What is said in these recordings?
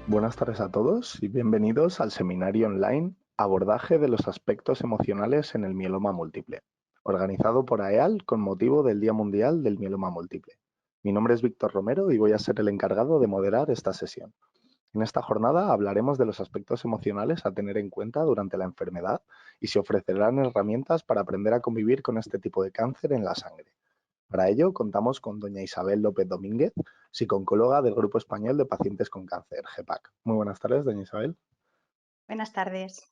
Buenas tardes a todos y bienvenidos al seminario online Abordaje de los aspectos emocionales en el mieloma múltiple, organizado por AEAL con motivo del Día Mundial del Mieloma Múltiple. Mi nombre es Víctor Romero y voy a ser el encargado de moderar esta sesión. En esta jornada hablaremos de los aspectos emocionales a tener en cuenta durante la enfermedad y se ofrecerán herramientas para aprender a convivir con este tipo de cáncer en la sangre. Para ello, contamos con doña Isabel López Domínguez, psicooncóloga del Grupo Español de Pacientes con Cáncer, GEPAC. Muy buenas tardes, doña Isabel. Buenas tardes.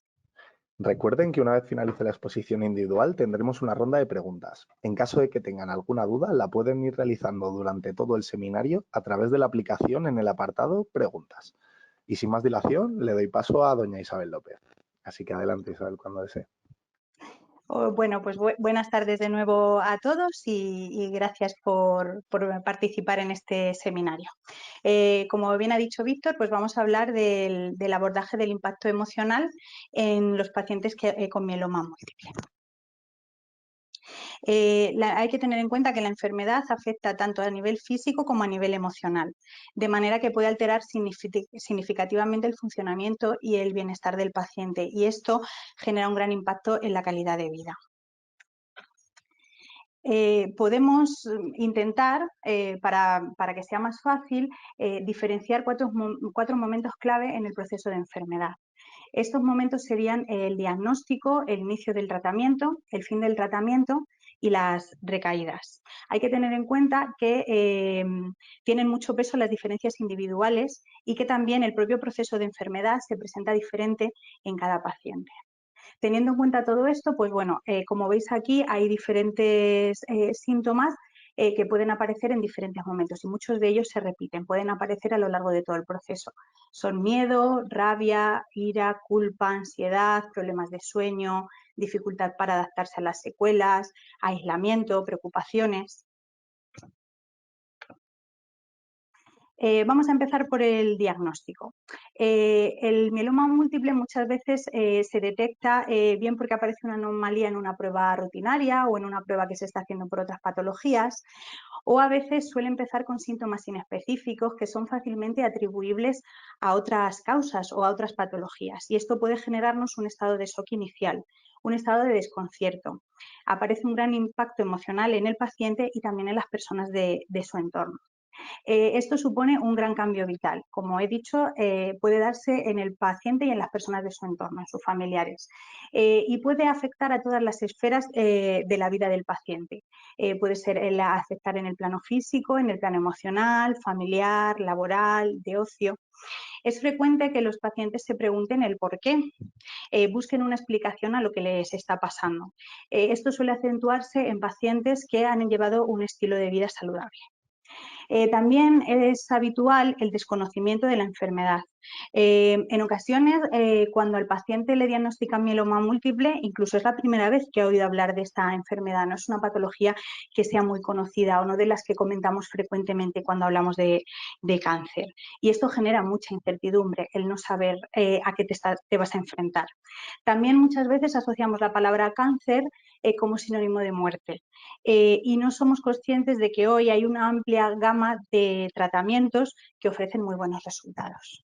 Recuerden que una vez finalice la exposición individual tendremos una ronda de preguntas. En caso de que tengan alguna duda, la pueden ir realizando durante todo el seminario a través de la aplicación en el apartado Preguntas. Y sin más dilación, le doy paso a doña Isabel López. Así que adelante, Isabel, cuando desee. Bueno, pues buenas tardes de nuevo a todos y gracias por participar en este seminario. Como bien ha dicho Víctor, pues vamos a hablar del abordaje del impacto emocional en los pacientes con mieloma múltiple. Hay que tener en cuenta que la enfermedad afecta tanto a nivel físico como a nivel emocional, de manera que puede alterar significativamente el funcionamiento y el bienestar del paciente, y esto genera un gran impacto en la calidad de vida. Podemos intentar, para que sea más fácil, diferenciar cuatro momentos clave en el proceso de enfermedad. Estos momentos serían el diagnóstico, el inicio del tratamiento, el fin del tratamiento y las recaídas. Hay que tener en cuenta que tienen mucho peso las diferencias individuales y que también el propio proceso de enfermedad se presenta diferente en cada paciente. Teniendo en cuenta todo esto, pues bueno, como veis aquí hay diferentes síntomas que pueden aparecer en diferentes momentos y muchos de ellos se repiten, pueden aparecer a lo largo de todo el proceso. Son miedo, rabia, ira, culpa, ansiedad, problemas de sueño, dificultad para adaptarse a las secuelas, aislamiento, preocupaciones. Vamos a empezar por el diagnóstico. El mieloma múltiple muchas veces se detecta bien porque aparece una anomalía en una prueba rutinaria o en una prueba que se está haciendo por otras patologías, o a veces suele empezar con síntomas inespecíficos que son fácilmente atribuibles a otras causas o a otras patologías, y esto puede generarnos un estado de shock inicial, un estado de desconcierto. Aparece un gran impacto emocional en el paciente y también en las personas de su entorno. Esto supone un gran cambio vital. Como he dicho, puede darse en el paciente y en las personas de su entorno, en sus familiares, y puede afectar a todas las esferas de la vida del paciente. Puede ser afectar en el plano físico, en el plano emocional, familiar, laboral, de ocio. Es frecuente que los pacientes se pregunten el por qué, busquen una explicación a lo que les está pasando. Esto suele acentuarse en pacientes que han llevado un estilo de vida saludable. También es habitual el desconocimiento de la enfermedad. En ocasiones, cuando al paciente le diagnostican mieloma múltiple, incluso es la primera vez que ha oído hablar de esta enfermedad, no es una patología que sea muy conocida o no de las que comentamos frecuentemente cuando hablamos de cáncer. Y esto genera mucha incertidumbre, el no saber a qué te vas a enfrentar. También muchas veces asociamos la palabra cáncer como sinónimo de muerte. Y no somos conscientes de que hoy hay una amplia gama de tratamientos que ofrecen muy buenos resultados.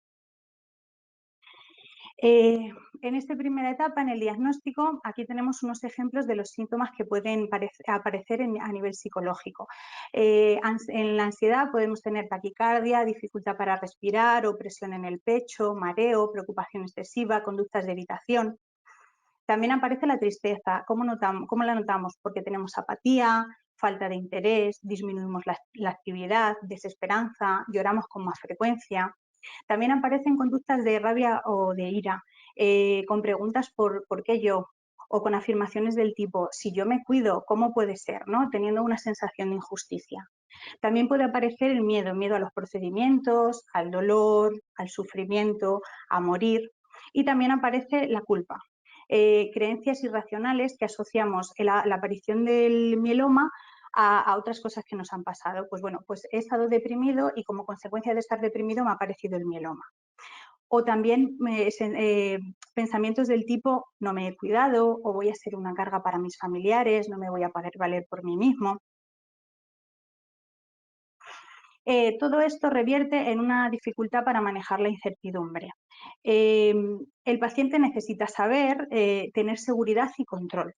En esta primera etapa, en el diagnóstico, aquí tenemos unos ejemplos de los síntomas que pueden aparecer a nivel psicológico. En la ansiedad podemos tener taquicardia, dificultad para respirar, opresión en el pecho, mareo, preocupación excesiva, conductas de evitación. También aparece la tristeza. ¿Cómo la notamos? Porque tenemos apatía, falta de interés, disminuimos la actividad, desesperanza, lloramos con más frecuencia. También aparecen conductas de rabia o de ira, con preguntas por qué yo, o con afirmaciones del tipo, si yo me cuido, ¿cómo puede ser? ¿No? Teniendo una sensación de injusticia. También puede aparecer el miedo a los procedimientos, al dolor, al sufrimiento, a morir. Y también aparece la culpa. Creencias irracionales que asociamos la aparición del mieloma a otras cosas que nos han pasado. Pues bueno, pues he estado deprimido y como consecuencia de estar deprimido me ha aparecido el mieloma. O también pensamientos del tipo no me he cuidado o voy a ser una carga para mis familiares, no me voy a poder valer por mí mismo. Todo esto revierte en una dificultad para manejar la incertidumbre. El paciente necesita saber, tener seguridad y control,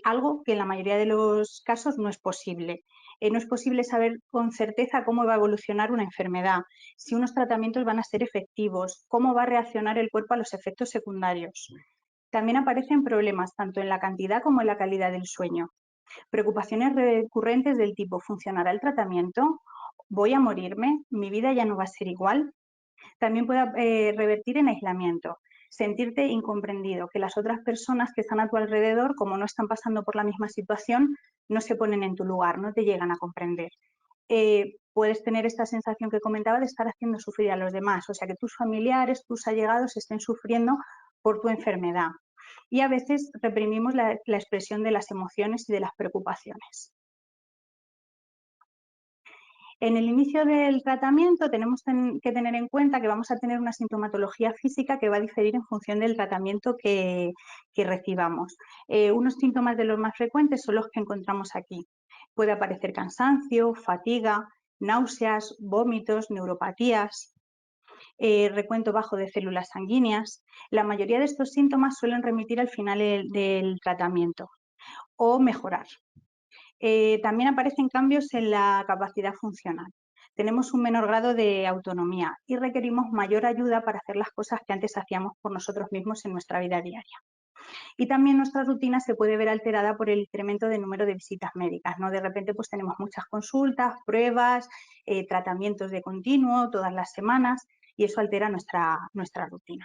algo que en la mayoría de los casos no es posible. No es posible saber con certeza cómo va a evolucionar una enfermedad, si unos tratamientos van a ser efectivos, cómo va a reaccionar el cuerpo a los efectos secundarios. También aparecen problemas tanto en la cantidad como en la calidad del sueño. Preocupaciones recurrentes del tipo: ¿funcionará el tratamiento? ¿Voy a morirme? ¿Mi vida ya no va a ser igual? También puede revertir en aislamiento, sentirte incomprendido, que las otras personas que están a tu alrededor, como no están pasando por la misma situación, no se ponen en tu lugar, no te llegan a comprender. Puedes tener esta sensación que comentaba de estar haciendo sufrir a los demás, o sea, que tus familiares, tus allegados estén sufriendo por tu enfermedad. Y a veces reprimimos la expresión de las emociones y de las preocupaciones. En el inicio del tratamiento tenemos que tener en cuenta que vamos a tener una sintomatología física que va a diferir en función del tratamiento que recibamos. Unos síntomas de los más frecuentes son los que encontramos aquí. Puede aparecer cansancio, fatiga, náuseas, vómitos, neuropatías, recuento bajo de células sanguíneas. La mayoría de estos síntomas suelen remitir al final del tratamiento o mejorar. También aparecen cambios en la capacidad funcional. Tenemos un menor grado de autonomía y requerimos mayor ayuda para hacer las cosas que antes hacíamos por nosotros mismos en nuestra vida diaria. Y también nuestra rutina se puede ver alterada por el incremento de número de visitas médicas, ¿no? De repente pues tenemos muchas consultas, pruebas, tratamientos de continuo todas las semanas, y eso altera nuestra rutina.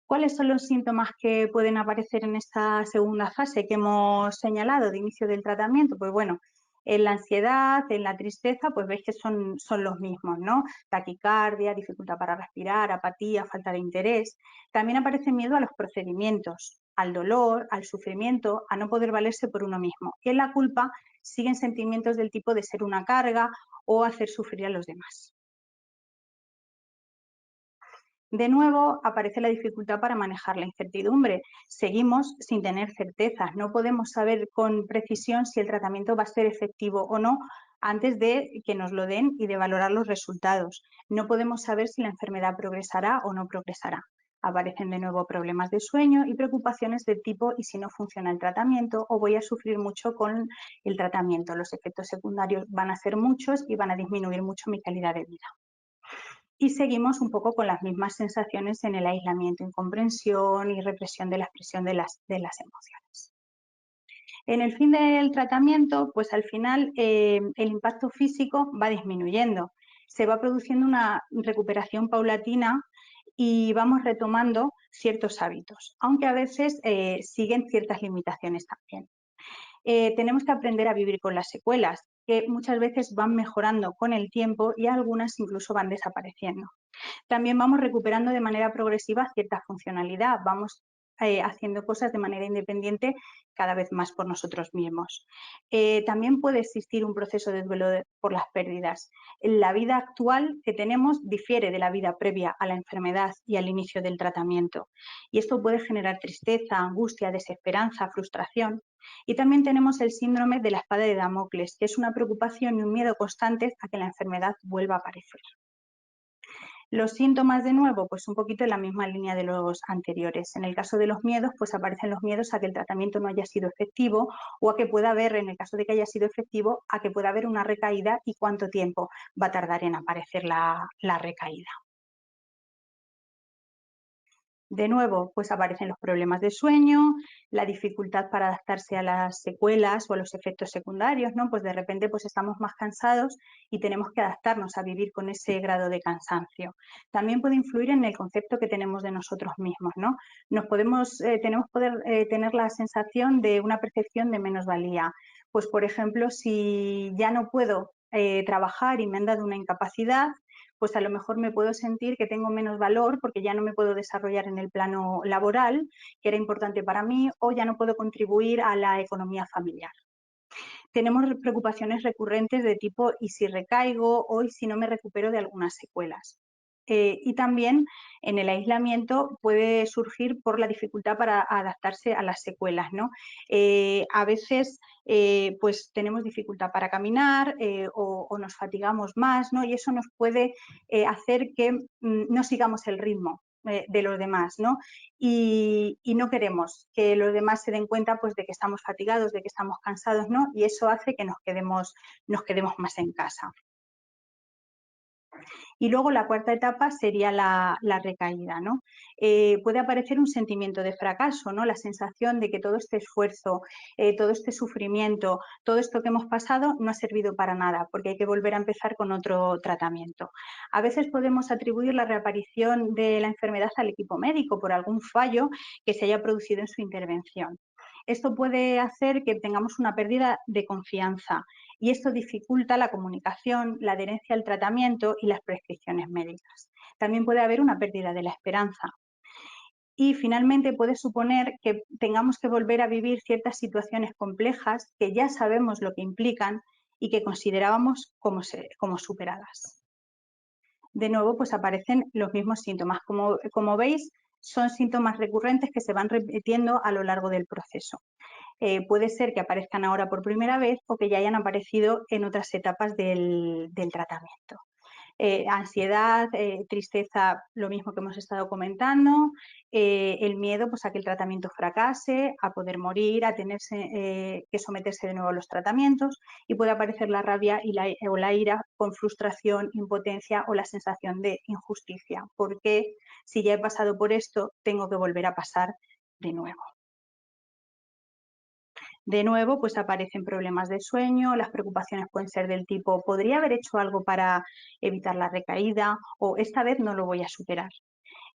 ¿Cuáles son los síntomas que pueden aparecer en esta segunda fase que hemos señalado de inicio del tratamiento? Pues bueno, en la ansiedad, en la tristeza, pues veis que son los mismos, ¿no? Taquicardia, dificultad para respirar, apatía, falta de interés. También aparece miedo a los procedimientos, al dolor, al sufrimiento, a no poder valerse por uno mismo. Y en la culpa siguen sentimientos del tipo de ser una carga o hacer sufrir a los demás. De nuevo, aparece la dificultad para manejar la incertidumbre. Seguimos sin tener certezas. No podemos saber con precisión si el tratamiento va a ser efectivo o no antes de que nos lo den y de valorar los resultados. No podemos saber si la enfermedad progresará o no progresará. Aparecen de nuevo problemas de sueño y preocupaciones de tipo: ¿y si no funciona el tratamiento? O voy a sufrir mucho con el tratamiento. Los efectos secundarios van a ser muchos y van a disminuir mucho mi calidad de vida. Y seguimos un poco con las mismas sensaciones en el aislamiento, incomprensión y represión de la expresión de las emociones. En el fin del tratamiento, pues al final el impacto físico va disminuyendo, se va produciendo una recuperación paulatina y vamos retomando ciertos hábitos, aunque a veces siguen ciertas limitaciones también. Tenemos que aprender a vivir con las secuelas, que muchas veces van mejorando con el tiempo y algunas incluso van desapareciendo. También vamos recuperando de manera progresiva cierta funcionalidad, vamos haciendo cosas de manera independiente cada vez más por nosotros mismos. También puede existir un proceso de duelo por las pérdidas. La vida actual que tenemos difiere de la vida previa a la enfermedad y al inicio del tratamiento. Y esto puede generar tristeza, angustia, desesperanza, frustración. Y también tenemos el síndrome de la espada de Damocles, que es una preocupación y un miedo constantes a que la enfermedad vuelva a aparecer. Los síntomas, de nuevo, pues un poquito en la misma línea de los anteriores. En el caso de los miedos, pues aparecen los miedos a que el tratamiento no haya sido efectivo o a que pueda haber, en el caso de que haya sido efectivo, a que pueda haber una recaída y cuánto tiempo va a tardar en aparecer la recaída. De nuevo, pues aparecen los problemas de sueño, la dificultad para adaptarse a las secuelas o a los efectos secundarios, ¿no? Pues de repente pues estamos más cansados y tenemos que adaptarnos a vivir con ese grado de cansancio. También puede influir en el concepto que tenemos de nosotros mismos, ¿no? Tenemos poder tener la sensación de una percepción de menosvalía. Pues por ejemplo, si ya no puedo trabajar y me han dado una incapacidad, pues a lo mejor me puedo sentir que tengo menos valor porque ya no me puedo desarrollar en el plano laboral, que era importante para mí, o ya no puedo contribuir a la economía familiar. Tenemos preocupaciones recurrentes de tipo: ¿y si recaigo? O ¿y si no me recupero de algunas secuelas? Y también en el aislamiento puede surgir por la dificultad para adaptarse a las secuelas, ¿no? A veces pues tenemos dificultad para caminar o nos fatigamos más, ¿no? Y eso nos puede hacer que no sigamos el ritmo de los demás, ¿no? Y no queremos que los demás se den cuenta pues de que estamos fatigados, de que estamos cansados, ¿no? Y eso hace que nos quedemos más en casa. Y luego la cuarta etapa sería la recaída, ¿no? Puede aparecer un sentimiento de fracaso, ¿no? La sensación de que todo este esfuerzo, todo este sufrimiento, todo esto que hemos pasado no ha servido para nada, porque hay que volver a empezar con otro tratamiento. A veces podemos atribuir la reaparición de la enfermedad al equipo médico por algún fallo que se haya producido en su intervención. Esto puede hacer que tengamos una pérdida de confianza y esto dificulta la comunicación, la adherencia al tratamiento y las prescripciones médicas. También puede haber una pérdida de la esperanza. Y finalmente puede suponer que tengamos que volver a vivir ciertas situaciones complejas que ya sabemos lo que implican y que considerábamos como superadas. De nuevo, pues aparecen los mismos síntomas. Como veis, son síntomas recurrentes que se van repitiendo a lo largo del proceso. Puede ser que aparezcan ahora por primera vez o que ya hayan aparecido en otras etapas del tratamiento. Ansiedad, tristeza, lo mismo que hemos estado comentando, el miedo pues, a que el tratamiento fracase, a poder morir, a tener que someterse de nuevo a los tratamientos, y puede aparecer la rabia o la ira con frustración, impotencia o la sensación de injusticia, porque si ya he pasado por esto, tengo que volver a pasar de nuevo. De nuevo, pues aparecen problemas de sueño, las preocupaciones pueden ser del tipo, ¿podría haber hecho algo para evitar la recaída? O esta vez no lo voy a superar.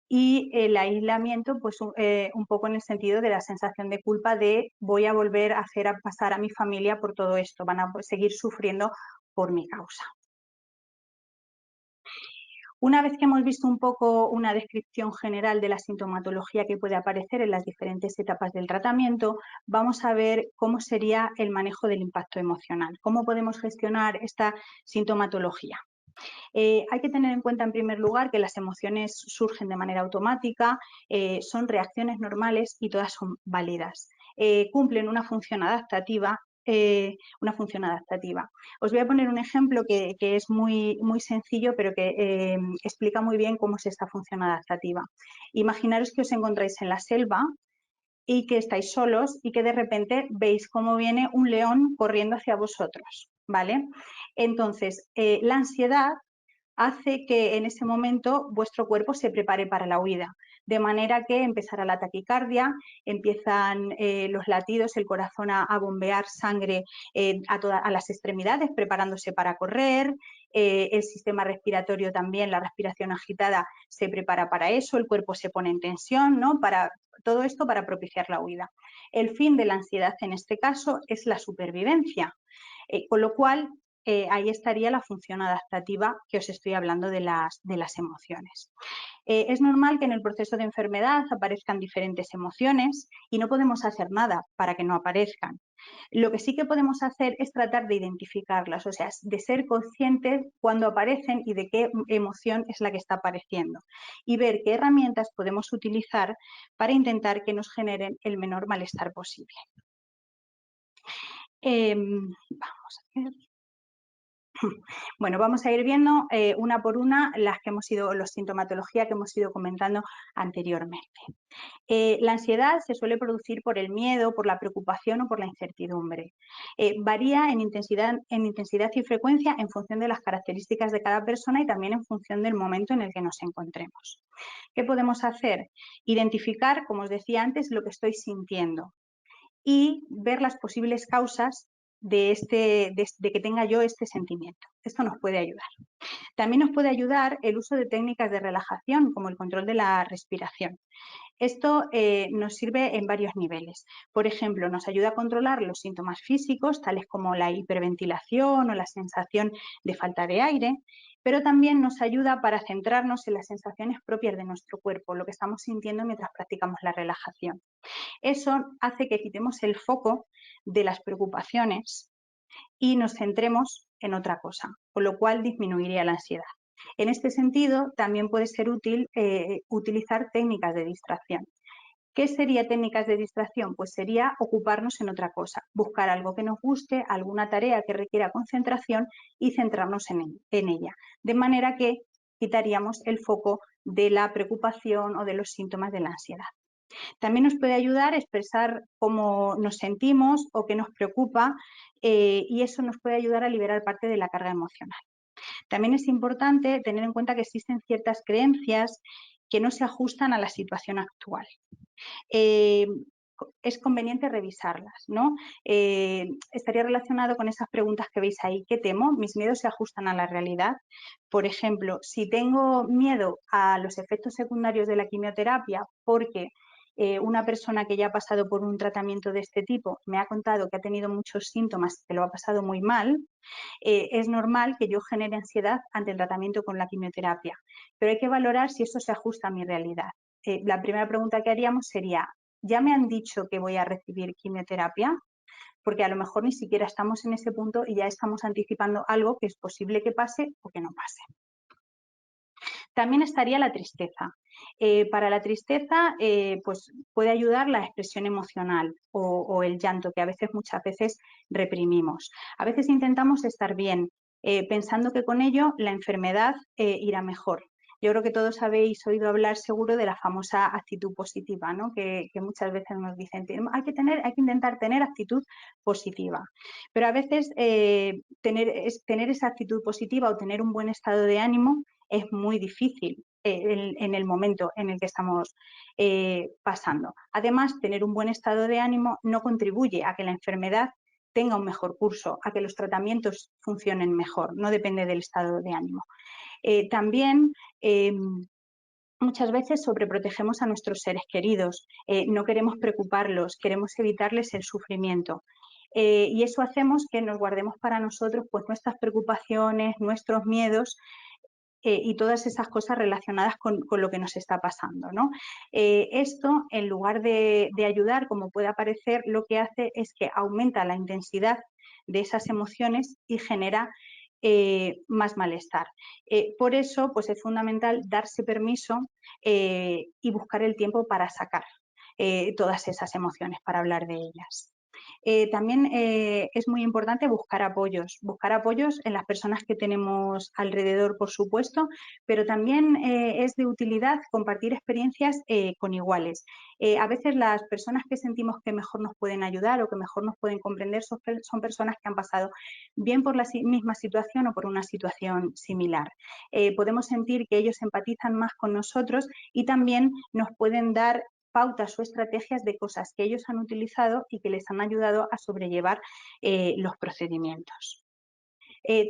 Y el aislamiento, pues un poco en el sentido de la sensación de culpa de voy a volver a hacer pasar a mi familia por todo esto, van a seguir sufriendo por mi causa. Una vez que hemos visto un poco una descripción general de la sintomatología que puede aparecer en las diferentes etapas del tratamiento, vamos a ver cómo sería el manejo del impacto emocional, cómo podemos gestionar esta sintomatología. Hay que tener en cuenta, en primer lugar, que las emociones surgen de manera automática, son reacciones normales y todas son válidas. Cumplen una función adaptativa. Os voy a poner un ejemplo que es muy sencillo, pero que explica muy bien cómo es esta función adaptativa. Imaginaros que os encontráis en la selva y que estáis solos y que de repente veis cómo viene un león corriendo hacia vosotros, ¿vale? Entonces, la ansiedad hace que en ese momento vuestro cuerpo se prepare para la huida, de manera que empezará la taquicardia, empiezan los latidos, el corazón a bombear sangre a las extremidades, preparándose para correr, el sistema respiratorio también, la respiración agitada se prepara para eso, el cuerpo se pone en tensión, ¿no? Para todo esto para propiciar la huida. El fin de la ansiedad en este caso es la supervivencia, con lo cual ahí estaría la función adaptativa que os estoy hablando de las emociones. Es normal que en el proceso de enfermedad aparezcan diferentes emociones y no podemos hacer nada para que no aparezcan. Lo que sí que podemos hacer es tratar de identificarlas, o sea, de ser conscientes cuando aparecen y de qué emoción es la que está apareciendo y ver qué herramientas podemos utilizar para intentar que nos generen el menor malestar posible. Vamos a ver. Bueno, vamos a ir viendo una por una las sintomatología que hemos ido comentando anteriormente. La ansiedad se suele producir por el miedo, por la preocupación o por la incertidumbre. Varía en intensidad y frecuencia en función de las características de cada persona y también en función del momento en el que nos encontremos. ¿Qué podemos hacer? Identificar, como os decía antes, lo que estoy sintiendo y ver las posibles causas de que tenga yo este sentimiento. Esto nos puede ayudar. También nos puede ayudar el uso de técnicas de relajación, como el control de la respiración. Esto nos sirve en varios niveles. Por ejemplo, nos ayuda a controlar los síntomas físicos, tales como la hiperventilación o la sensación de falta de aire, pero también nos ayuda para centrarnos en las sensaciones propias de nuestro cuerpo, lo que estamos sintiendo mientras practicamos la relajación. Eso hace que quitemos el foco de las preocupaciones y nos centremos en otra cosa, con lo cual disminuiría la ansiedad. En este sentido, también puede ser útil utilizar técnicas de distracción. ¿Qué sería técnicas de distracción? Pues sería ocuparnos en otra cosa, buscar algo que nos guste, alguna tarea que requiera concentración y centrarnos en ella, de manera que quitaríamos el foco de la preocupación o de los síntomas de la ansiedad. También nos puede ayudar a expresar cómo nos sentimos o qué nos preocupa y eso nos puede ayudar a liberar parte de la carga emocional. También es importante tener en cuenta que existen ciertas creencias que no se ajustan a la situación actual. Es conveniente revisarlas, ¿no? Estaría relacionado con esas preguntas que veis ahí. ¿Qué temo? ¿Mis miedos se ajustan a la realidad? Por ejemplo, si tengo miedo a los efectos secundarios de la quimioterapia porque una persona que ya ha pasado por un tratamiento de este tipo me ha contado que ha tenido muchos síntomas, que lo ha pasado muy mal, es normal que yo genere ansiedad ante el tratamiento con la quimioterapia, pero hay que valorar si eso se ajusta a mi realidad. La primera pregunta que haríamos sería, ¿ya me han dicho que voy a recibir quimioterapia? Porque a lo mejor ni siquiera estamos en ese punto y ya estamos anticipando algo que es posible que pase o que no pase. También estaría la tristeza. Para la tristeza, pues puede ayudar la expresión emocional o el llanto, que muchas veces reprimimos. A veces intentamos estar bien, pensando que con ello la enfermedad irá mejor. Yo creo que todos habéis oído hablar seguro de la famosa actitud positiva, ¿no? Que muchas veces nos dicen, hay que intentar tener actitud positiva. Pero a veces tener esa actitud positiva o tener un buen estado de ánimo es muy difícil en el momento en el que estamos pasando. Además, tener un buen estado de ánimo no contribuye a que la enfermedad tenga un mejor curso, a que los tratamientos funcionen mejor, no depende del estado de ánimo. También muchas veces sobreprotegemos a nuestros seres queridos, no queremos preocuparlos, queremos evitarles el sufrimiento. Y eso hacemos que nos guardemos para nosotros pues, nuestras preocupaciones, nuestros miedos y todas esas cosas relacionadas con lo que nos está pasando, ¿no? Esto, en lugar de ayudar, como puede parecer, lo que hace es que aumenta la intensidad de esas emociones y genera más malestar. Por eso, pues es fundamental darse permiso y buscar el tiempo para sacar todas esas emociones, para hablar de ellas. También es muy importante buscar apoyos en las personas que tenemos alrededor, por supuesto, pero también es de utilidad compartir experiencias con iguales. A veces las personas que sentimos que mejor nos pueden ayudar o que mejor nos pueden comprender son personas que han pasado bien por la misma situación o por una situación similar. Podemos sentir que ellos empatizan más con nosotros y también nos pueden dar pautas o estrategias de cosas que ellos han utilizado y que les han ayudado a sobrellevar los procedimientos.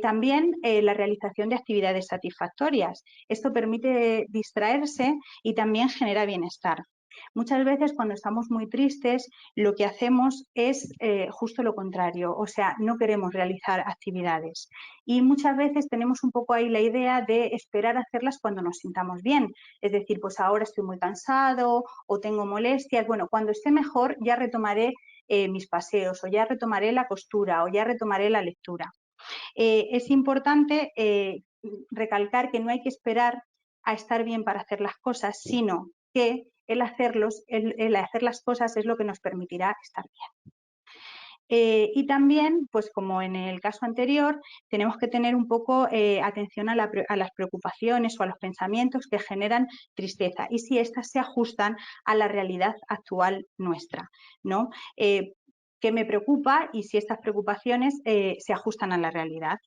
También la realización de actividades satisfactorias. Esto permite distraerse y también genera bienestar. Muchas veces cuando estamos muy tristes lo que hacemos es justo lo contrario, o sea, no queremos realizar actividades y muchas veces tenemos un poco ahí la idea de esperar a hacerlas cuando nos sintamos bien, es decir, pues ahora estoy muy cansado o tengo molestias, bueno, cuando esté mejor ya retomaré mis paseos o ya retomaré la costura o ya retomaré la lectura. Es importante recalcar que no hay que esperar a estar bien para hacer las cosas, sino que el hacer las cosas es lo que nos permitirá estar bien. Y también, pues como en el caso anterior, tenemos que tener un poco atención a las preocupaciones o a los pensamientos que generan tristeza y si éstas se ajustan a la realidad actual nuestra, ¿no? ¿Qué me preocupa y si estas preocupaciones se ajustan a la realidad?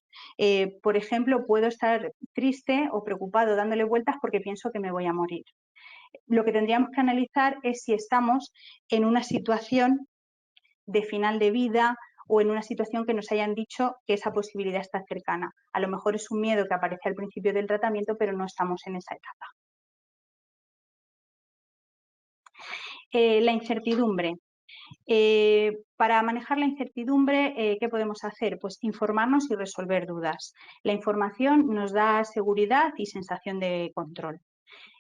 Por ejemplo, puedo estar triste o preocupado dándole vueltas porque pienso que me voy a morir. Lo que tendríamos que analizar es si estamos en una situación de final de vida o en una situación que nos hayan dicho que esa posibilidad está cercana. A lo mejor es un miedo que aparece al principio del tratamiento, pero no estamos en esa etapa. La incertidumbre. Para manejar la incertidumbre, ¿qué podemos hacer? Pues informarnos y resolver dudas. La información nos da seguridad y sensación de control.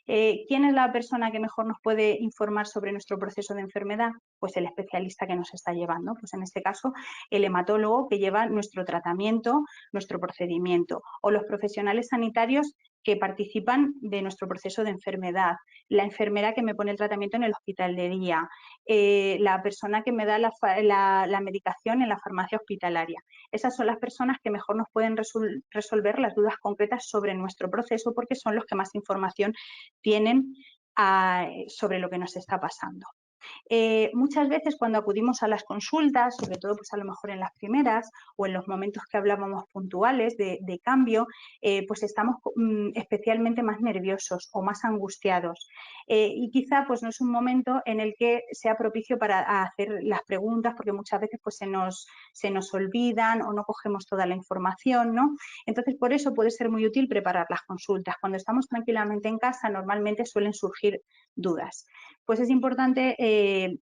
¿Quién es la persona que mejor nos puede informar sobre nuestro proceso de enfermedad? Pues el especialista que nos está llevando, pues en este caso el hematólogo que lleva nuestro tratamiento, nuestro procedimiento o los profesionales sanitarios que participan de nuestro proceso de enfermedad, la enfermera que me pone el tratamiento en el hospital de día, la persona que me da la medicación en la farmacia hospitalaria. Esas son las personas que mejor nos pueden resolver las dudas concretas sobre nuestro proceso, porque son los que más información tienen sobre lo que nos está pasando. Muchas veces cuando acudimos a las consultas, sobre todo pues a lo mejor en las primeras o en los momentos que hablábamos puntuales de cambio, pues estamos especialmente más nerviosos o más angustiados, y quizá pues no es un momento en el que sea propicio para hacer las preguntas, porque muchas veces pues se nos olvidan o no cogemos toda la información, ¿no? Entonces por eso puede ser muy útil preparar las consultas. Cuando estamos tranquilamente en casa normalmente suelen surgir dudas. Pues es importante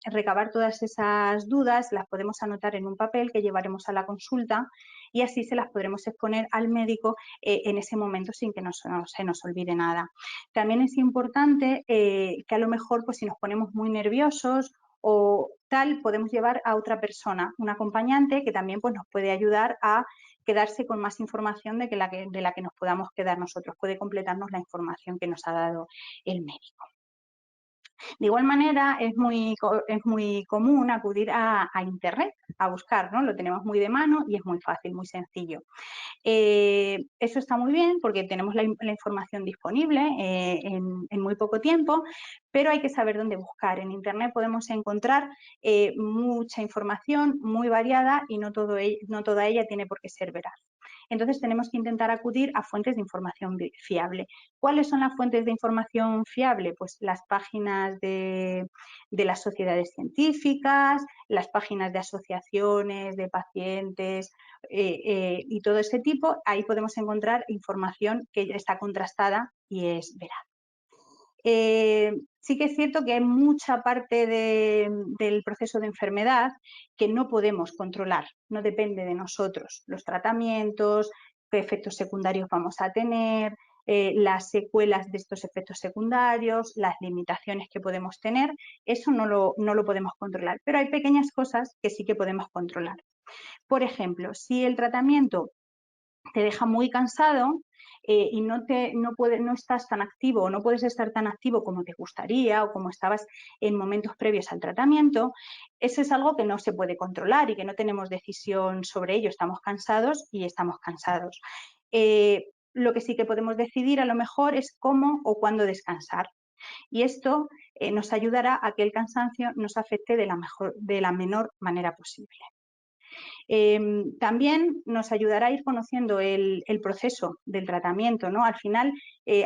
recabar todas esas dudas, las podemos anotar en un papel que llevaremos a la consulta y así se las podremos exponer al médico en ese momento sin que se nos olvide nada. También es importante que a lo mejor pues, si nos ponemos muy nerviosos o tal, podemos llevar a otra persona, un acompañante que también pues, nos puede ayudar a quedarse con más información de la que nos podamos quedar nosotros, puede completarnos la información que nos ha dado el médico. De igual manera, es muy común acudir a Internet a buscar, ¿no? Lo tenemos muy de mano y es muy fácil, muy sencillo. Eso está muy bien porque tenemos la información disponible en muy poco tiempo, pero hay que saber dónde buscar. En Internet podemos encontrar mucha información muy variada y no toda ella tiene por qué ser veraz. Entonces tenemos que intentar acudir a fuentes de información fiable. ¿Cuáles son las fuentes de información fiable? Pues las páginas de las sociedades científicas, las páginas de asociaciones, de pacientes y todo ese tipo. Ahí podemos encontrar información que está contrastada y es veraz. Sí que es cierto que hay mucha parte del proceso de enfermedad que no podemos controlar, no depende de nosotros. Los tratamientos, qué efectos secundarios vamos a tener, las secuelas de estos efectos secundarios, las limitaciones que podemos tener, eso no lo podemos controlar. Pero hay pequeñas cosas que sí que podemos controlar. Por ejemplo, si el tratamiento te deja muy cansado y no estás tan activo o no puedes estar tan activo como te gustaría o como estabas en momentos previos al tratamiento, eso es algo que no se puede controlar y que no tenemos decisión sobre ello. Estamos cansados y estamos cansados. Lo que sí que podemos decidir a lo mejor es cómo o cuándo descansar. Y esto nos ayudará a que el cansancio nos afecte de la menor manera posible. También nos ayudará a ir conociendo el proceso del tratamiento, ¿no? Al final,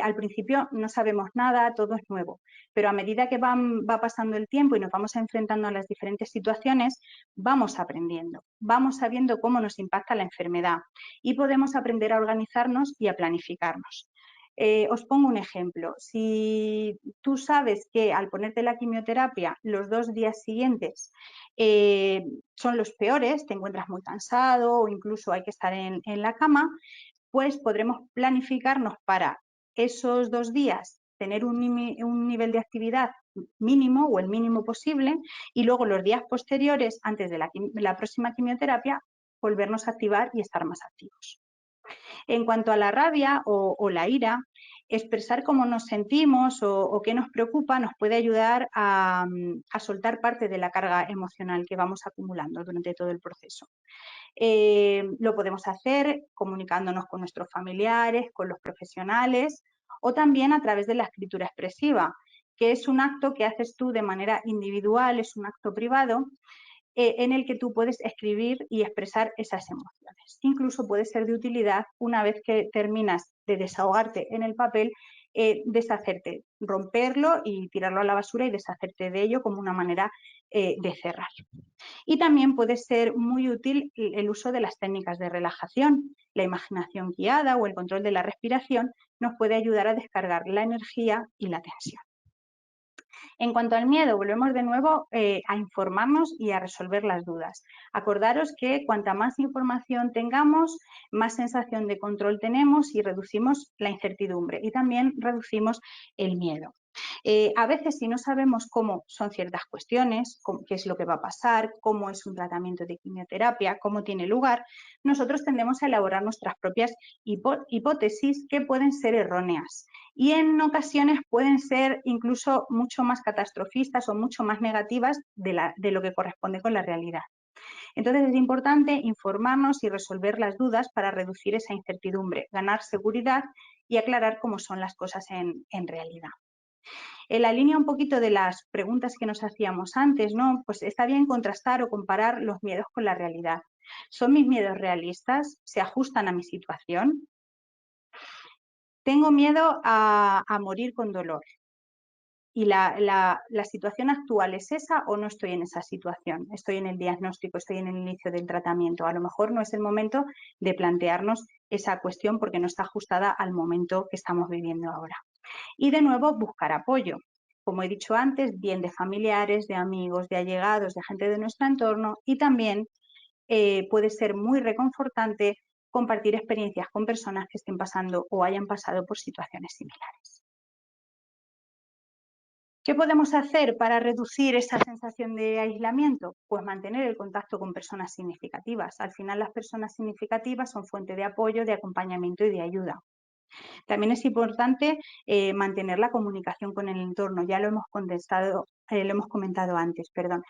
al principio no sabemos nada, todo es nuevo, pero a medida que va pasando el tiempo y nos vamos enfrentando a las diferentes situaciones, vamos aprendiendo, vamos sabiendo cómo nos impacta la enfermedad y podemos aprender a organizarnos y a planificarnos. Os pongo un ejemplo. Si tú sabes que al ponerte la quimioterapia los 2 días siguientes son los peores, te encuentras muy cansado o incluso hay que estar en la cama, pues podremos planificarnos para esos 2 días tener un nivel de actividad mínimo o el mínimo posible y luego los días posteriores, antes de la próxima quimioterapia, volvernos a activar y estar más activos. En cuanto a la rabia o la ira, expresar cómo nos sentimos o qué nos preocupa nos puede ayudar a soltar parte de la carga emocional que vamos acumulando durante todo el proceso. Lo podemos hacer comunicándonos con nuestros familiares, con los profesionales o también a través de la escritura expresiva, que es un acto que haces tú de manera individual, es un acto privado en el que tú puedes escribir y expresar esas emociones. Incluso puede ser de utilidad una vez que terminas de desahogarte en el papel, deshacerte, romperlo y tirarlo a la basura y deshacerte de ello como una manera de cerrar. Y también puede ser muy útil el uso de las técnicas de relajación. La imaginación guiada o el control de la respiración nos puede ayudar a descargar la energía y la tensión. En cuanto al miedo, volvemos de nuevo a informarnos y a resolver las dudas. Acordaros que cuanta más información tengamos, más sensación de control tenemos y reducimos la incertidumbre y también reducimos el miedo. A veces, si no sabemos cómo son ciertas cuestiones, qué es lo que va a pasar, cómo es un tratamiento de quimioterapia, cómo tiene lugar, nosotros tendemos a elaborar nuestras propias hipótesis que pueden ser erróneas y en ocasiones pueden ser incluso mucho más catastrofistas o mucho más negativas de lo que corresponde con la realidad. Entonces es importante informarnos y resolver las dudas para reducir esa incertidumbre, ganar seguridad y aclarar cómo son las cosas en realidad. En la línea un poquito de las preguntas que nos hacíamos antes, ¿no? Pues está bien contrastar o comparar los miedos con la realidad. ¿Son mis miedos realistas? ¿Se ajustan a mi situación? Tengo miedo a morir con dolor. ¿Y la situación actual es esa o no estoy en esa situación? Estoy en el diagnóstico, estoy en el inicio del tratamiento. A lo mejor no es el momento de plantearnos esa cuestión porque no está ajustada al momento que estamos viviendo ahora. Y de nuevo, buscar apoyo. Como he dicho antes, bien de familiares, de amigos, de allegados, de gente de nuestro entorno y también puede ser muy reconfortante compartir experiencias con personas que estén pasando o hayan pasado por situaciones similares. ¿Qué podemos hacer para reducir esa sensación de aislamiento? Pues mantener el contacto con personas significativas. Al final las personas significativas son fuente de apoyo, de acompañamiento y de ayuda. También es importante mantener la comunicación con el entorno, ya lo hemos comentado antes, perdón.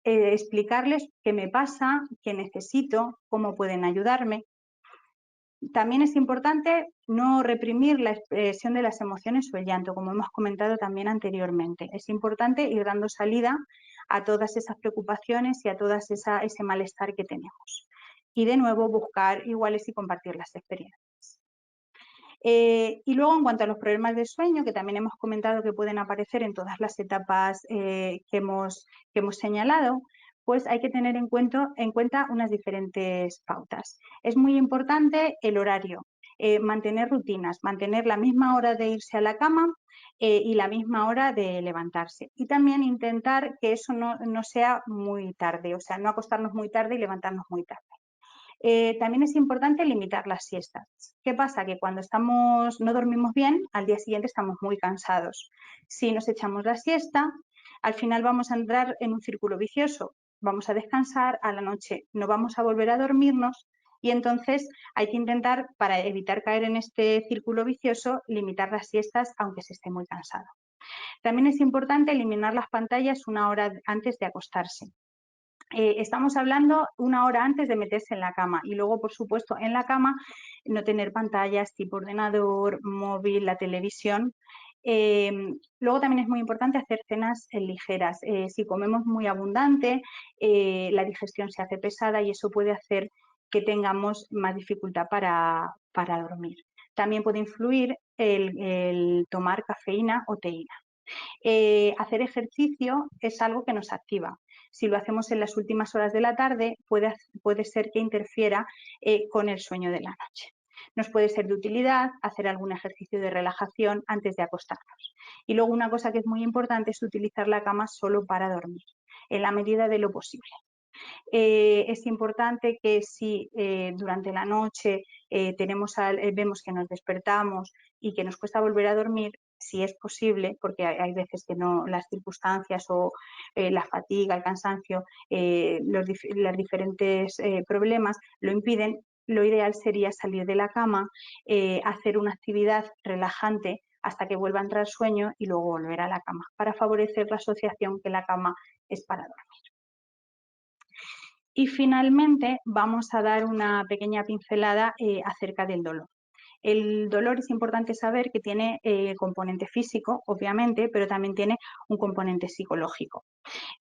Explicarles qué me pasa, qué necesito, cómo pueden ayudarme. También es importante no reprimir la expresión de las emociones o el llanto, como hemos comentado también anteriormente. Es importante ir dando salida a todas esas preocupaciones y a todo ese malestar que tenemos. Y de nuevo buscar iguales y compartir las experiencias. Y luego, en cuanto a los problemas de sueño, que también hemos comentado que pueden aparecer en todas las etapas que hemos señalado, pues hay que tener en cuenta unas diferentes pautas. Es muy importante el horario, mantener rutinas, mantener la misma hora de irse a la cama y la misma hora de levantarse. Y también intentar que eso no sea muy tarde, o sea, no acostarnos muy tarde y levantarnos muy tarde. También es importante limitar las siestas. ¿Qué pasa? Que cuando no dormimos bien, al día siguiente estamos muy cansados. Si nos echamos la siesta, al final vamos a entrar en un círculo vicioso. Vamos a descansar, a la noche no vamos a volver a dormirnos y entonces hay que intentar, para evitar caer en este círculo vicioso, limitar las siestas aunque se esté muy cansado. También es importante eliminar las pantallas una hora antes de acostarse. Estamos hablando una hora antes de meterse en la cama y luego, por supuesto, en la cama no tener pantallas tipo ordenador, móvil, la televisión. Luego también es muy importante hacer cenas ligeras. Si comemos muy abundante, la digestión se hace pesada y eso puede hacer que tengamos más dificultad para dormir. También puede influir el tomar cafeína o teína. Hacer ejercicio es algo que nos activa. Si lo hacemos en las últimas horas de la tarde, puede ser que interfiera con el sueño de la noche. Nos puede ser de utilidad hacer algún ejercicio de relajación antes de acostarnos. Y luego una cosa que es muy importante es utilizar la cama solo para dormir, en la medida de lo posible. Es importante que si durante la noche vemos que nos despertamos y que nos cuesta volver a dormir, si es posible, porque hay veces que no, las circunstancias o la fatiga, el cansancio, los diferentes problemas lo impiden, lo ideal sería salir de la cama, hacer una actividad relajante hasta que vuelva a entrar sueño y luego volver a la cama, para favorecer la asociación que la cama es para dormir. Y finalmente vamos a dar una pequeña pincelada acerca del dolor. El dolor es importante saber que tiene componente físico, obviamente, pero también tiene un componente psicológico.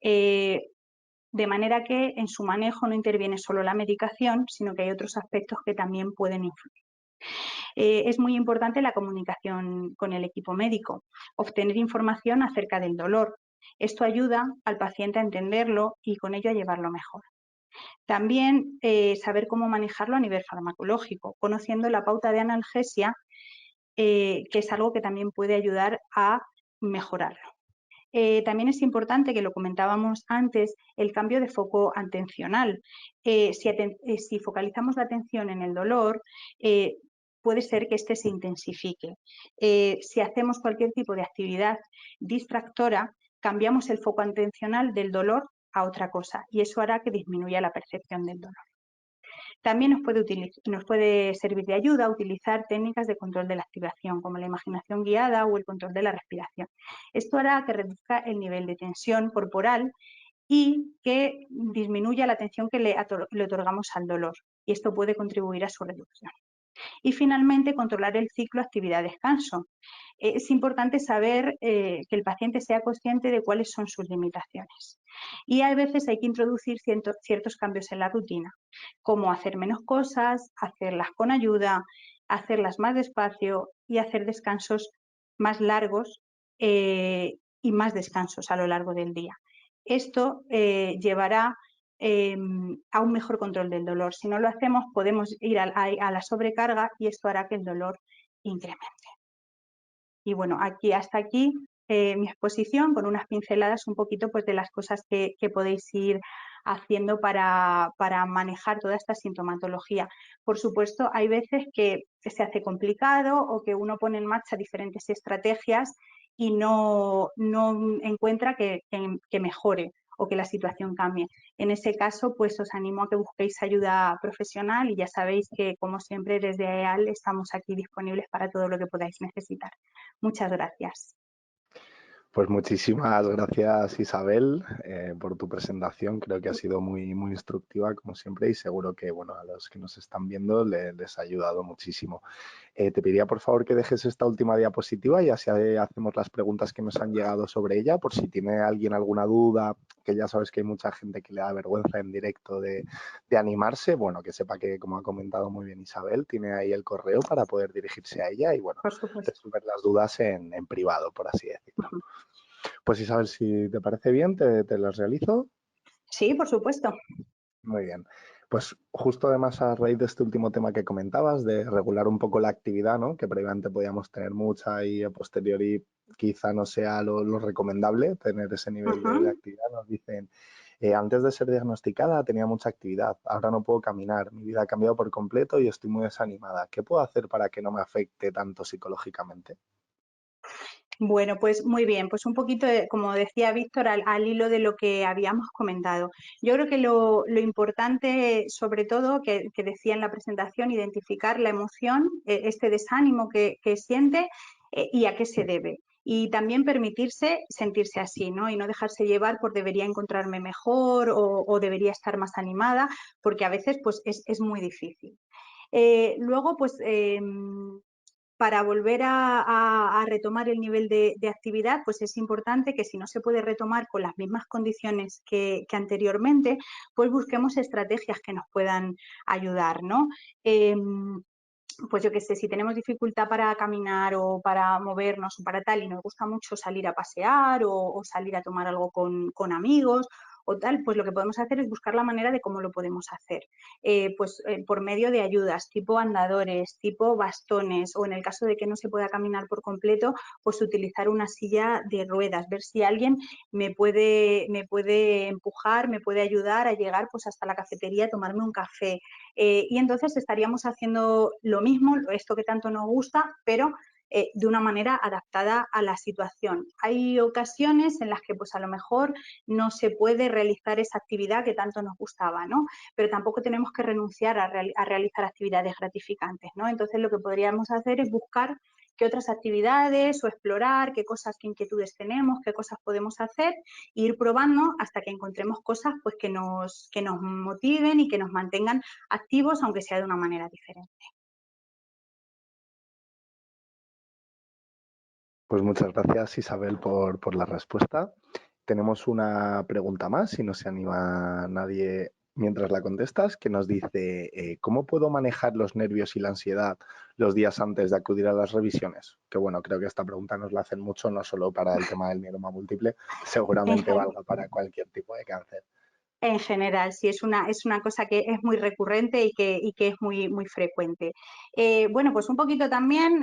De manera que en su manejo no interviene solo la medicación, sino que hay otros aspectos que también pueden influir. Es muy importante la comunicación con el equipo médico, obtener información acerca del dolor. Esto ayuda al paciente a entenderlo y con ello a llevarlo mejor. También saber cómo manejarlo a nivel farmacológico, conociendo la pauta de analgesia, que es algo que también puede ayudar a mejorarlo. También es importante, que lo comentábamos antes, el cambio de foco atencional. Si focalizamos la atención en el dolor, puede ser que este se intensifique. Si hacemos cualquier tipo de actividad distractora, cambiamos el foco atencional del dolor a otra cosa y eso hará que disminuya la percepción del dolor. También nos puede servir de ayuda utilizar técnicas de control de la activación, como la imaginación guiada o el control de la respiración. Esto hará que reduzca el nivel de tensión corporal y que disminuya la atención que le otorgamos al dolor, y esto puede contribuir a su reducción. Y finalmente, controlar el ciclo actividad-descanso. Es importante saber que el paciente sea consciente de cuáles son sus limitaciones. Y a veces hay que introducir ciertos cambios en la rutina, como hacer menos cosas, hacerlas con ayuda, hacerlas más despacio y hacer descansos más largos y más descansos a lo largo del día. Esto llevará a un mejor control del dolor. Si no lo hacemos, podemos ir a la sobrecarga y esto hará que el dolor incremente. Y bueno, hasta aquí mi exposición con unas pinceladas un poquito pues, de las cosas que podéis ir haciendo para manejar toda esta sintomatología. Por supuesto, hay veces que se hace complicado o que uno pone en marcha diferentes estrategias y no encuentra que mejore o que la situación cambie. En ese caso, pues os animo a que busquéis ayuda profesional y ya sabéis que, como siempre, desde EAL estamos aquí disponibles para todo lo que podáis necesitar. Muchas gracias. Pues muchísimas gracias, Isabel, por tu presentación. Creo que ha sido muy, muy instructiva, como siempre, y seguro que bueno, a los que nos están viendo les ha ayudado muchísimo. Te pediría, por favor, que dejes esta última diapositiva y así hacemos las preguntas que nos han llegado sobre ella, por si tiene alguien alguna duda, que ya sabes que hay mucha gente que le da vergüenza en directo de animarse. Bueno, que sepa que, como ha comentado muy bien Isabel, tiene ahí el correo para poder dirigirse a ella y, bueno, resolver las dudas en privado, por así decirlo. Pues Isabel, si te parece bien, te las realizo. Sí, por supuesto. Muy bien. Pues justo además a raíz de este último tema que comentabas, de regular un poco la actividad, ¿no? Que previamente podíamos tener mucha y a posteriori quizá no sea lo recomendable tener ese nivel de actividad. Nos dicen, antes de ser diagnosticada tenía mucha actividad, ahora no puedo caminar, mi vida ha cambiado por completo y estoy muy desanimada. ¿Qué puedo hacer para que no me afecte tanto psicológicamente? Bueno, pues muy bien, pues un poquito, como decía Víctor, al hilo de lo que habíamos comentado. Yo creo que lo importante, sobre todo, que decía en la presentación, identificar la emoción, este desánimo que siente y a qué se debe. Y también permitirse sentirse así, ¿no? Y no dejarse llevar por debería encontrarme mejor o debería estar más animada, porque a veces pues, es muy difícil. Luego, pues para volver a retomar el nivel de actividad, pues es importante que si no se puede retomar con las mismas condiciones que anteriormente, pues busquemos estrategias que nos puedan ayudar, ¿no? Pues yo qué sé, si tenemos dificultad para caminar o para movernos o para tal y nos gusta mucho salir a pasear o salir a tomar algo con amigos o tal, pues lo que podemos hacer es buscar la manera de cómo lo podemos hacer. Por medio de ayudas tipo andadores, tipo bastones o en el caso de que no se pueda caminar por completo, pues utilizar una silla de ruedas, ver si alguien me puede empujar, me puede ayudar a llegar pues hasta la cafetería a tomarme un café. Y entonces estaríamos haciendo lo mismo, esto que tanto nos gusta, pero de una manera adaptada a la situación. Hay ocasiones en las que pues a lo mejor no se puede realizar esa actividad que tanto nos gustaba, ¿no? Pero tampoco tenemos que renunciar a realizar actividades gratificantes, ¿no? Entonces lo que podríamos hacer es buscar qué otras actividades o explorar qué cosas, qué inquietudes tenemos, qué cosas podemos hacer, e ir probando hasta que encontremos cosas pues, que nos motiven y que nos mantengan activos, aunque sea de una manera diferente. Pues muchas gracias, Isabel, por la respuesta. Tenemos una pregunta más, si no se anima nadie mientras la contestas, que nos dice, ¿cómo puedo manejar los nervios y la ansiedad los días antes de acudir a las revisiones? Que bueno, creo que esta pregunta nos la hacen mucho, no solo para el tema del mieloma múltiple, seguramente valga para cualquier tipo de cáncer. En general, sí, es una cosa que es muy recurrente y que es muy, muy frecuente. Bueno, pues un poquito también,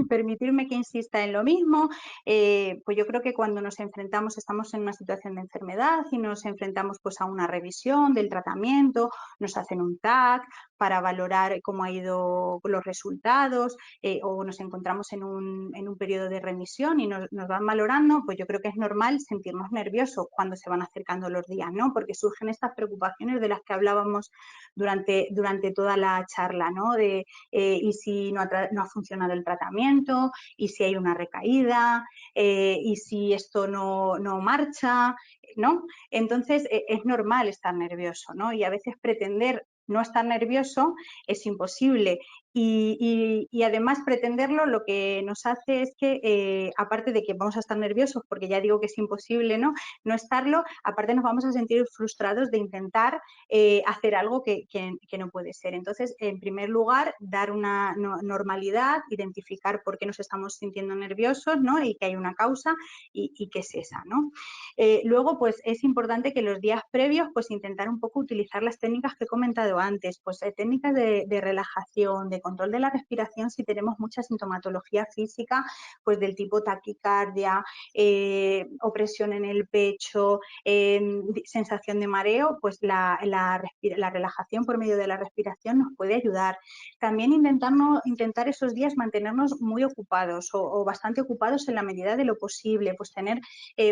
permitirme que insista en lo mismo, pues yo creo que cuando nos enfrentamos, estamos en una situación de enfermedad y nos enfrentamos pues a una revisión del tratamiento, nos hacen un TAC, para valorar cómo ha ido los resultados, o nos encontramos en un periodo de remisión y nos van valorando, pues yo creo que es normal sentirnos nerviosos cuando se van acercando los días, ¿no? Porque surgen estas preocupaciones de las que hablábamos durante toda la charla, ¿no? De y si no ha funcionado el tratamiento, y si hay una recaída, y si esto no marcha, ¿no? Entonces es normal estar nervioso, ¿no? Y a veces pretender no estar nervioso es imposible. Y además pretenderlo lo que nos hace es que, aparte de que vamos a estar nerviosos, porque ya digo que es imposible no estarlo, aparte nos vamos a sentir frustrados de intentar hacer algo que no puede ser. Entonces, en primer lugar, dar una normalidad, identificar por qué nos estamos sintiendo nerviosos, ¿no? Y que hay una causa y qué es esa, ¿no? Luego, pues es importante que los días previos, pues intentar un poco utilizar las técnicas que he comentado antes, pues técnicas de relajación, de control de la respiración si tenemos mucha sintomatología física, pues del tipo taquicardia, opresión en el pecho, sensación de mareo, pues la relajación por medio de la respiración nos puede ayudar. También intentar esos días mantenernos muy ocupados o bastante ocupados en la medida de lo posible, pues tener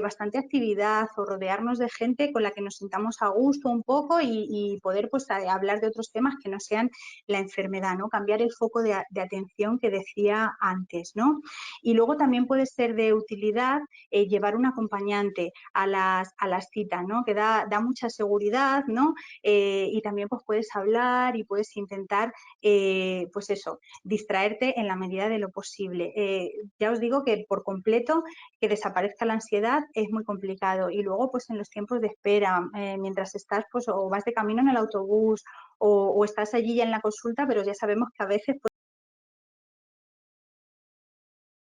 bastante actividad o rodearnos de gente con la que nos sintamos a gusto un poco y poder pues hablar de otros temas que no sean la enfermedad, ¿no? Cambiar el foco de atención que decía antes, ¿no? Y luego también puede ser de utilidad llevar un acompañante a las citas, ¿no? Que da mucha seguridad, ¿no? Y también pues puedes hablar y puedes intentar, pues eso, distraerte en la medida de lo posible. Ya os digo que por completo que desaparezca la ansiedad es muy complicado. Y luego pues en los tiempos de espera, mientras estás pues o vas de camino en el autobús o estás allí ya en la consulta, pero ya sabemos que a veces pues,